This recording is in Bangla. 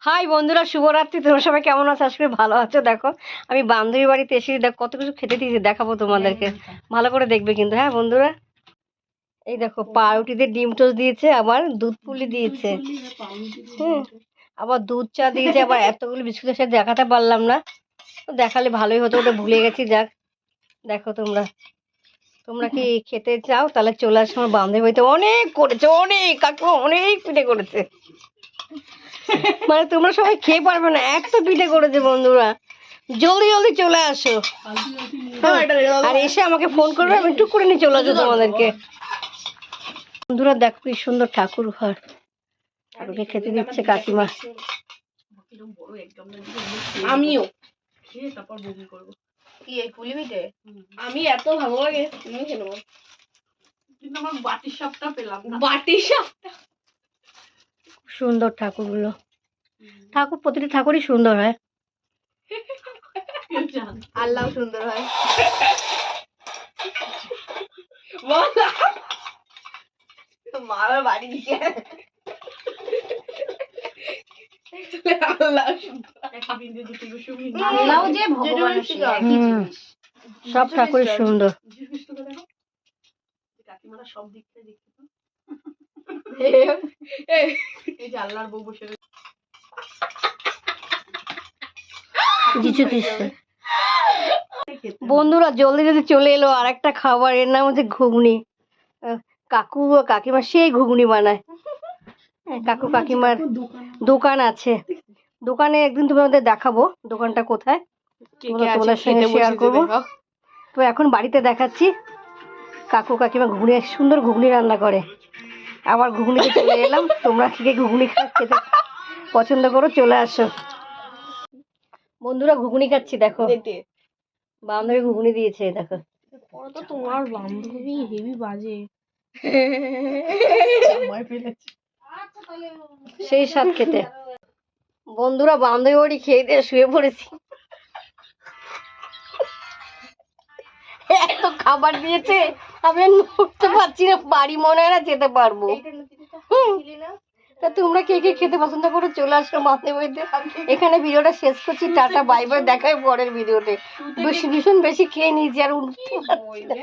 হাই বন্ধুরা, শুভরাত্রি। তোমরা সবাই কেমন আছো? আজকে ভালো আছো? দেখো আমি বান্ধবীর বাড়িতে এসে দেখো কত কিছু খেতে দিয়েছি, দেখাবো তোমাদেরকে। ভালো করে দেখবে কিন্তু, হ্যাঁ বন্ধুরা। এই দেখো পাউরুটিতে ডিম টোস্ট দিয়েছে, আবার দুধ পুলি দিয়েছে, হুম, আবার দুধ চা দিয়েছে, আবার এতগুলো বিস্কুটের সাথে দেখাতে পারলাম না, তো দেখালে ভালোই হতো, ওটা ভুলে গেছি। যাক, দেখো তোমরা তোমরা কি খেতে চাও তাহলে চলে আসো আমার বান্ধবী বাড়িতে। অনেক করেছে, অনেক, কাকু অনেক পিঠে করেছে, মানে তোমরা সবাই খেয়ে পারবে না, এত পিঠে করেছে বন্ধুরা। জলদি জলদি চলে আসো, আর এসে আমাকে ফোন করবে, আমি টুক করে নিয়ে চলে আসবো তোমাদেরকে। বন্ধুরা দেখো কি সুন্দর ঠাকুর ঘর, ঠাকুরকে খেতে দিচ্ছে কাকিমা। আমিও খেয়ে তারপর বমি করবো। কি এই পুলি পিঠে আমি এত ভালো লাগে, আমি খেয়ে নেবো, কিন্তু আমার বাটির সাপটা পেলাম না। বাটির সাপটা সুন্দর ঠাকুরগুলো, ঠাকুর প্রতিটি ঠাকুরই সুন্দর হয়, আল্লাহ সুন্দর হয়। মার বাড়ি দিকে আল্লাহ যে ভগবান, সব ঠাকুরই সুন্দর। কাকিমারা সব দিক থেকে দেখতে তো, এই যে আল্লাহর বউ বসে কিছু কিছু বন্ধুরা জলদি যদি চলে এলো আর একটা খাবার, এর নাম হচ্ছে ঘুগনি। কাকু ও কাকিমা সেই ঘুগনি বানায়। কাকু কাকিমার দোকান আছে, দোকানে একদিন তোমাদের দেখাবো দোকানটা কোথায়, তোমাদের সঙ্গে শেয়ার করবো। তো এখন বাড়িতে দেখাচ্ছি, কাকু কাকিমা ঘুগনি, সুন্দর ঘুগনি রান্না করে। আবার ঘুগনিতে চলে এলাম, তোমরা কি ঘুগনি খেতে পছন্দ করো চলে আসো। বন্ধুরা ঘুগনি খাচ্ছি, দেখো বান্ধবী ঘুগনি দিয়েছে, দেখো। তোমার বান্ধবী হেভি বাজে, সেই স্বাদ খেতে। বন্ধুরা বান্ধবী বাড়ি খেয়ে দিয়ে শুয়ে পড়েছি, এত খাবার দিয়েছে আমি আর উঠতে পারছি না, বাড়ি মনে হয় না যেতে পারবো। তা তোমরা কে কে খেতে পছন্দ করো চলে আসো মাঝে মধ্যে। এখানে ভিডিওটা শেষ করছি, টাটা বাই বাই, দেখাই পরের ভিডিওতে। ভীষণ বেশি খেয়ে নিয়েছি আর উঠতে পারছি না।